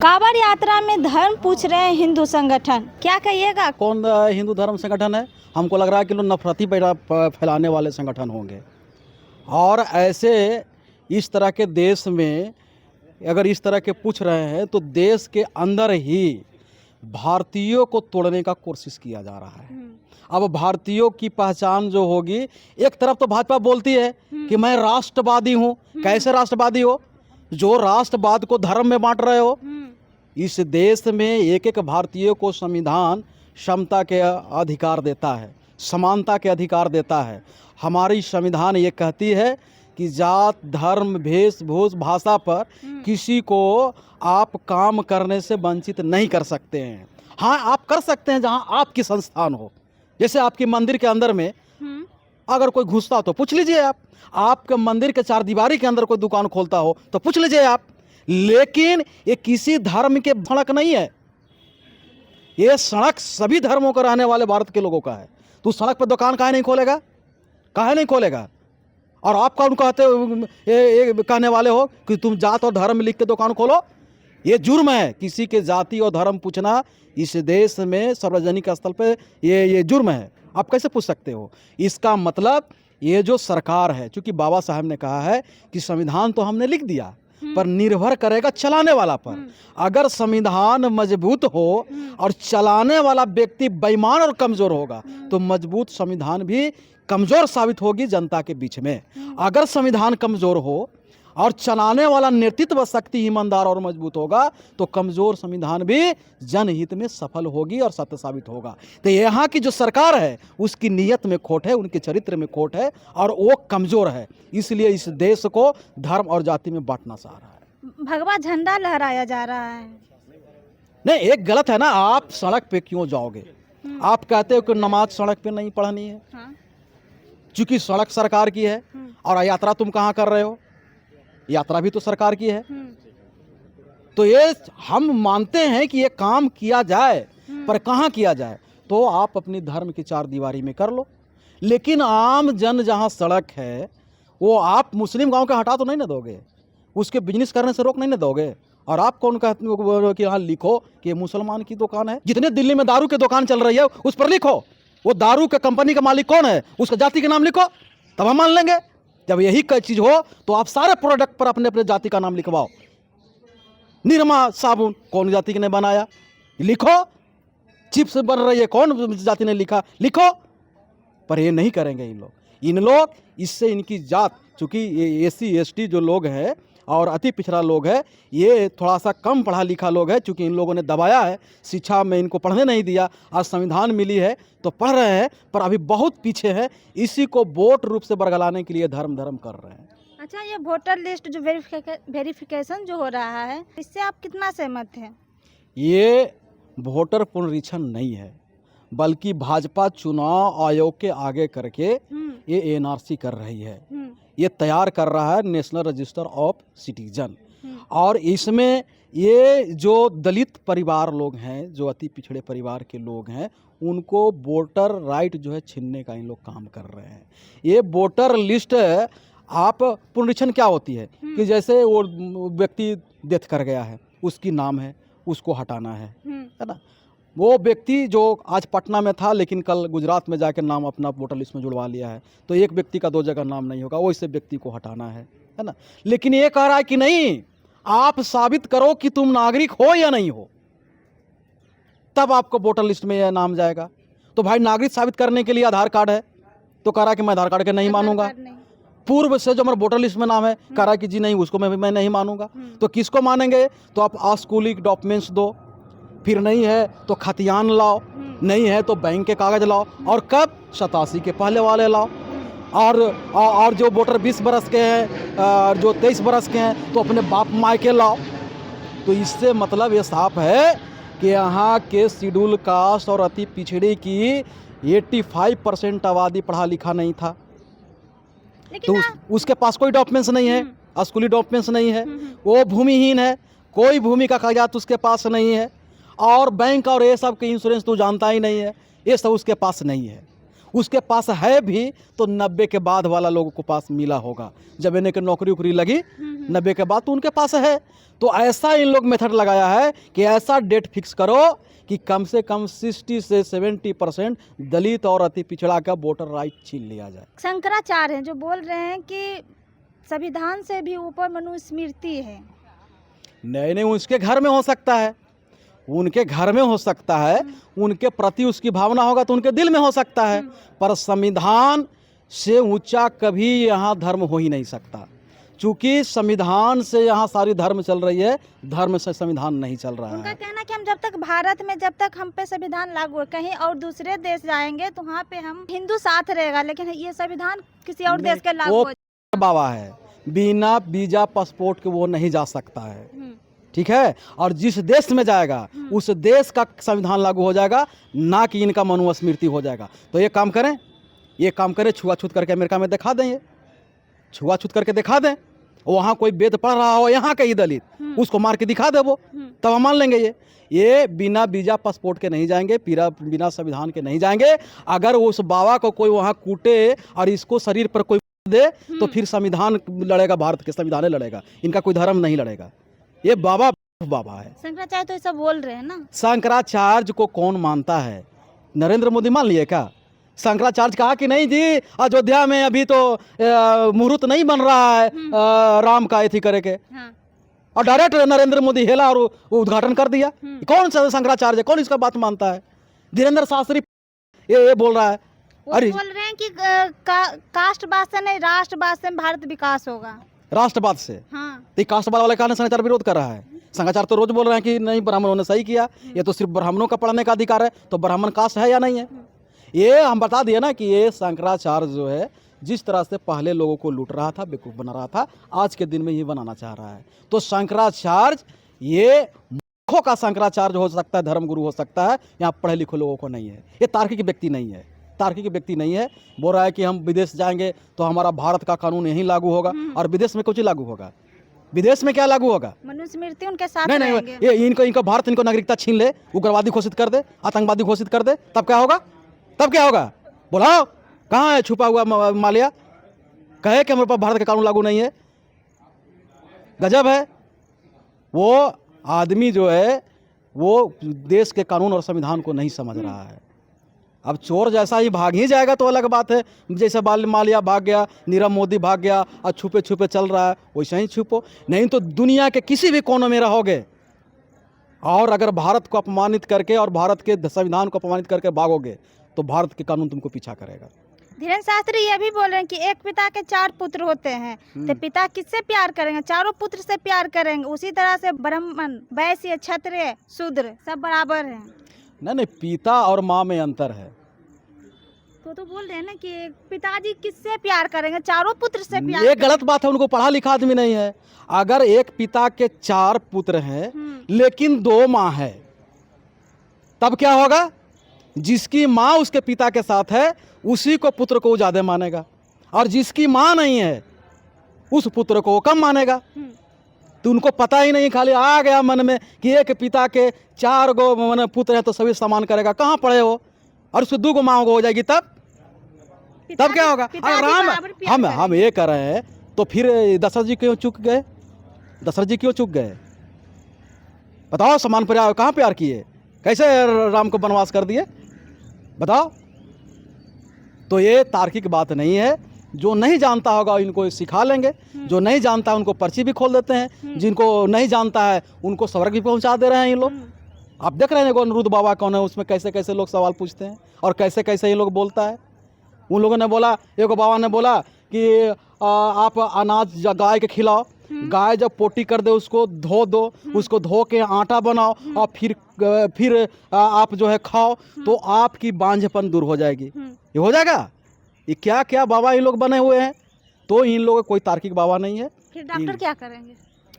कांवड़ यात्रा में धर्म पूछ रहे हैं हिंदू संगठन, क्या कहिएगा? कौन हिंदू धर्म संगठन है? हमको लग रहा है कि लोग नफरती फैलाने वाले संगठन होंगे। और ऐसे इस तरह के देश में अगर इस तरह के पूछ रहे हैं तो देश के अंदर ही भारतीयों को तोड़ने का कोशिश किया जा रहा है। अब भारतीयों की पहचान जो होगी, एक तरफ तो भाजपा बोलती है कि मैं राष्ट्रवादी हूँ। कैसे राष्ट्रवादी हो? जो राष्ट्रवाद को धर्म में बांट रहे हो। इस देश में एक एक भारतीय को संविधान समता के अधिकार देता है, समानता के अधिकार देता है। हमारी संविधान ये कहती है कि जात, धर्म, वेशभूष, भाषा पर किसी को आप काम करने से वंचित नहीं कर सकते हैं। हाँ, आप कर सकते हैं जहाँ आपकी संस्थान हो। जैसे आपके मंदिर के अंदर में अगर कोई घुसता हो तो पूछ लीजिए आप। आपके मंदिर के चार दीवारी के अंदर कोई दुकान खोलता हो तो पूछ लीजिए आप। लेकिन ये किसी धर्म के सड़क नहीं है। ये सड़क सभी धर्मों का रहने वाले भारत के लोगों का है। तो सड़क पर दुकान काहे नहीं खोलेगा? काहे नहीं खोलेगा? और आप कौन कहने वाले हो कि तुम जात और धर्म लिख के दुकान खोलो? ये जुर्म है। किसी के जाति और धर्म पूछना इस देश में सार्वजनिक स्थल पे ये जुर्म है। आप कैसे पूछ सकते हो? इसका मतलब ये जो सरकार है, चूंकि बाबा साहब ने कहा है कि संविधान तो हमने लिख दिया, पर निर्भर करेगा चलाने वाला पर। अगर संविधान मजबूत हो और चलाने वाला व्यक्ति बेईमान और कमजोर होगा तो मजबूत संविधान भी कमजोर साबित होगी जनता के बीच में। अगर संविधान कमजोर हो और चलाने वाला नेतृत्व शक्ति ईमानदार और मजबूत होगा तो कमजोर संविधान भी जनहित में सफल होगी और सत्य साबित होगा। तो यहाँ की जो सरकार है उसकी नीयत में खोट है, उनके चरित्र में खोट है और वो कमजोर है। इसलिए इस देश को धर्म और जाति में बांटना चाह रहा है। भगवा झंडा लहराया जा रहा है। नहीं, एक गलत है ना। आप सड़क पे क्यों जाओगे? आप कहते हो कि नमाज सड़क पे नहीं पढ़नी है। चूंकि सड़क सरकार की है। और यात्रा तुम कहाँ कर रहे हो? यात्रा भी तो सरकार की है। तो ये हम मानते हैं कि ये काम किया जाए, पर कहाँ किया जाए? तो आप अपनी धर्म की चार दीवारी में कर लो। लेकिन आम जन जहाँ सड़क है वो आप मुस्लिम गांव के हटा तो नहीं ना दोगे, उसके बिजनेस करने से रोक नहीं ना दोगे। और आप कौन कहते हो कि यहाँ लिखो कि मुसलमान की दुकान है? जितने दिल्ली में दारू की दुकान चल रही है उस पर लिखो वो दारू के कंपनी का मालिक कौन है, उसका जाति का नाम लिखो, तब हम मान लेंगे। जब यही चीज हो तो आप सारे प्रोडक्ट पर अपने अपने जाति का नाम लिखवाओ। निरमा साबुन कौन जाति ने बनाया, लिखो। चिप्स बन रही है, कौन जाति ने लिखा, लिखो। पर ये नहीं करेंगे इन लोग। इससे इनकी जात, चूंकि ये SC ST जो लोग हैं और अति पिछड़ा लोग है, ये थोड़ा सा कम पढ़ा लिखा लोग है। चूंकि इन लोगों ने दबाया है, शिक्षा में इनको पढ़ने नहीं दिया। आज संविधान मिली है तो पढ़ रहे हैं, पर अभी बहुत पीछे है। इसी को वोट रूप से बरगलाने के लिए धर्म कर रहे हैं। अच्छा, ये वोटर लिस्ट जो वेरिफिकेशन जो हो रहा है, इससे आप कितना सहमत हैं? ये वोटर पुनरीक्षण नहीं है, बल्कि भाजपा चुनाव आयोग के आगे करके ये NRC कर रही है। ये तैयार कर रहा है नेशनल रजिस्टर ऑफ सिटीजन। और इसमें ये जो दलित परिवार लोग हैं, जो अति पिछड़े परिवार के लोग हैं, उनको वोटर राइट जो है छीनने का इन लोग काम कर रहे हैं। ये वोटर लिस्ट आप पुनरीक्षण क्या होती है कि जैसे वो व्यक्ति डेथ कर गया है, उसकी नाम है, उसको हटाना है ना। वो व्यक्ति जो आज पटना में था लेकिन कल गुजरात में जाकर नाम अपना वोटर लिस्ट में जुड़वा लिया है, तो एक व्यक्ति का दो जगह नाम नहीं होगा, वो इसे व्यक्ति को हटाना है ना। लेकिन ये कह रहा है कि नहीं, आप साबित करो कि तुम नागरिक हो या नहीं हो, तब आपको वोटर लिस्ट में यह नाम जाएगा। तो भाई नागरिक साबित करने के लिए आधार कार्ड है, तो कह रहा है कि मैं आधार कार्ड के नहीं मानूंगा। पूर्व से जो हमारा वोटर लिस्ट में नाम है, कह रहा है कि जी नहीं, उसको मैं नहीं मानूंगा। तो किसको मानेंगे? तो आप स्कूलिक डॉक्यूमेंट्स दो, फिर नहीं है तो खतियान लाओ, नहीं है तो बैंक के कागज लाओ। और कब? 87 के पहले वाले लाओ। और जो वोटर 20 बरस के हैं और जो 23 बरस के हैं तो अपने बाप माँ के लाओ। तो इससे मतलब ये साफ है कि यहाँ के शेड्यूल कास्ट और अति पिछड़े की 85% आबादी पढ़ा लिखा नहीं था, तो उसके पास कोई डॉक्यूमेंट्स नहीं है, स्कूली डॉक्यूमेंट्स नहीं है, वो भूमिहीन है, कोई भूमि का कागजात उसके पास नहीं है, और बैंक और ये सब के इंश्योरेंस तो जानता ही नहीं है, ये सब उसके पास नहीं है। उसके पास है भी तो 90 के बाद वाला लोगों को पास मिला होगा। जब इन्हें की नौकरी उकरी लगी 90 के बाद तो उनके पास है। तो ऐसा इन लोग मेथड लगाया है कि ऐसा डेट फिक्स करो कि कम से कम 60 से 70% दलित और अति पिछड़ा का वोटर राइट छीन लिया जाए। शंकराचार्य हैं जो बोल रहे हैं कि संविधान से भी ऊपर मनुस्मृति है। नहीं नहीं, उसके घर में हो सकता है, उनके घर में हो सकता है, उनके प्रति उसकी भावना होगा तो उनके दिल में हो सकता है, पर संविधान से ऊंचा कभी यहाँ धर्म हो ही नहीं सकता। चूंकि संविधान से यहाँ सारी धर्म चल रही है, धर्म से संविधान नहीं चल रहा उनका है। कहना कि हम जब तक भारत में जब तक हम पे संविधान लागू है, कहीं और दूसरे देश जाएंगे तो वहाँ पे हम हिंदू साथ रहेगा, लेकिन ये संविधान किसी और देश के लागू हो। बाबा है, बिना वीजा पासपोर्ट के वो नहीं जा सकता है, ठीक है। और जिस देश में जाएगा उस देश का संविधान लागू हो जाएगा, ना कि इनका मनुस्मृति हो जाएगा। तो ये काम करें, छुआछूत करके अमेरिका में दिखा दें, ये छुआछूत करके दिखा दें। वहाँ कोई वेद पढ़ रहा हो यहाँ का ही दलित, उसको मार के दिखा दे वो, तब हम मान लेंगे। ये बिना वीजा पासपोर्ट के नहीं जाएंगे, बिना संविधान के नहीं जाएंगे। अगर उस बाबा को कोई वहाँ कूटे और इसको शरीर पर कोई दे तो फिर संविधान लड़ेगा, भारत के संविधान लड़ेगा, इनका कोई धर्म नहीं लड़ेगा। ये बाबा है। शंकराचार्य तो ऐसा बोल रहे हैं ना। शंकराचार्य को कौन मानता है? नरेंद्र मोदी मान लिए क्या? शंकराचार्य कहा कि नहीं जी, अयोध्या में अभी तो मुहूर्त नहीं बन रहा है राम का एथी करे के, और डायरेक्ट नरेंद्र मोदी हेला और उद्घाटन कर दिया। कौन सा शंकराचार्य, कौन इसका बात मानता है? धीरेन्द्र शास्त्री ये बोल रहा है। अरे बोल रहे हैं कि कास्टवाद से नहीं, राष्ट्रवाद से भारत विकास होगा। राष्ट्रवाद से? हाँ। तो कास्टवाद वाले कारण शंकराचार्य विरोध कर रहा है। शंकराचार्य तो रोज बोल रहे हैं कि नहीं, ब्राह्मणों ने सही किया, ये तो सिर्फ ब्राह्मणों का पढ़ने का अधिकार है, तो ब्राह्मण कास्ट है या नहीं है? ये हम बता दिए ना कि ये शंकराचार्य जो है जिस तरह से पहले लोगों को लूट रहा था, बेवकूफ़ बना रहा था, आज के दिन में ये बनाना चाह रहा है। तो शंकराचार्य ये मूर्खों का शंकराचार्य हो सकता है, धर्मगुरु हो सकता है, यहाँ पढ़े लिखे लोगों को नहीं है। ये तार्किक व्यक्ति नहीं है, तार्किक व्यक्ति नहीं है। बोल रहा है कि हम विदेश जाएंगे तो हमारा भारत का कानून यहीं लागू होगा, और विदेश में कुछ लागू होगा? विदेश में क्या लागू होगा? मनुस्मृति उनके साथ नहीं, ये इनको भारत इनको नागरिकता छीन ले, उग्रवादी घोषित कर दे, आतंकवादी घोषित कर दे, तब क्या होगा? बुलाओ, कहाँ है छुपा हुआ मालिया? कहे कि हमारे पास भारत का कानून लागू नहीं है। गजब है। वो आदमी जो है वो देश के कानून और संविधान को नहीं समझ रहा है। अब चोर जैसा ही भाग ही जाएगा तो अलग बात है। जैसे मालिया भाग गया, नीरव मोदी भाग गया और छुपे छुपे चल रहा है, वैसे ही छुपो। नहीं तो दुनिया के किसी भी कोने में रहोगे और अगर भारत को अपमानित करके और भारत के संविधान को अपमानित करके भागोगे तो भारत के कानून तुमको पीछा करेगा। धीरेन्द्र शास्त्री ये भी बोल रहे हैं कि एक पिता के 4 पुत्र होते हैं, तो पिता किससे प्यार करेंगे? चारों पुत्र से प्यार करेंगे। उसी तरह से ब्राह्मण, वैश्य, क्षत्रिय, शूद्र सब बराबर हैं। नहीं, पिता और माँ में अंतर है। तो बोल रहे हैं ना कि पिताजी किससे प्यार करेंगे? चारों पुत्र से प्यार। ये गलत बात है, उनको पढ़ा लिखा आदमी नहीं है। अगर एक पिता के 4 पुत्र हैं लेकिन 2 माँ है, तब क्या होगा? जिसकी माँ उसके पिता के साथ है उसी को पुत्र को ज्यादा मानेगा, और जिसकी माँ नहीं है उस पुत्र को कम मानेगा। तो उनको पता ही नहीं, खाली आ गया मन में कि एक पिता के 4 गो पुत्र हैं तो सभी समान करेगा। कहाँ पढ़े हो? और उसको 2 गो माँ हो जाएगी तब क्या होगा? अगर राम हम ये कर रहे हैं तो फिर दशरथ जी क्यों चूक गए? बताओ, समान प्यार कहाँ प्यार किए? कैसे राम को वनवास कर दिए? बताओ। तो ये तार्किक बात नहीं है। जो नहीं जानता होगा इनको सिखा लेंगे, जो नहीं जानता है उनको पर्ची भी खोल देते हैं, जिनको नहीं जानता है उनको स्वर्ग भी पहुंचा दे रहे हैं ये लोग। आप देख रहे हैं अनिरुद्ध बाबा कौन है, उसमें कैसे कैसे लोग सवाल पूछते हैं और कैसे कैसे ये लोग बोलता है। उन लोगों ने बोला, एक बाबा ने बोला कि आप अनाज गाय के खिलाओ, गाय जब पोटी कर दे उसको धो दो, उसको धो के आटा बनाओ और फिर आप जो है खाओ तो आपकी बांझपन दूर हो जाएगी। ये हो जाएगा? ये क्या क्या बाबा ये लोग बने हुए हैं। तो इन लोगों कोई तार्किक बाबा नहीं है। फिर डॉक्टर क्या करेंगे?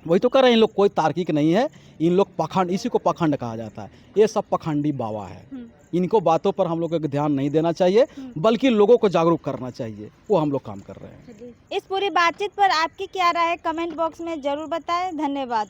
वही तो कर रहे हैं। इन लोग कोई तार्किक नहीं है, इन लोग पखंड, इसी को पखंड कहा जाता है। ये सब पखंडी बाबा है। इनको बातों पर हम लोग को ध्यान नहीं देना चाहिए, बल्कि लोगों को जागरूक करना चाहिए। वो हम लोग काम कर रहे हैं। इस पूरी बातचीत पर आपकी क्या राय है? कमेंट बॉक्स में जरूर बताएं। धन्यवाद।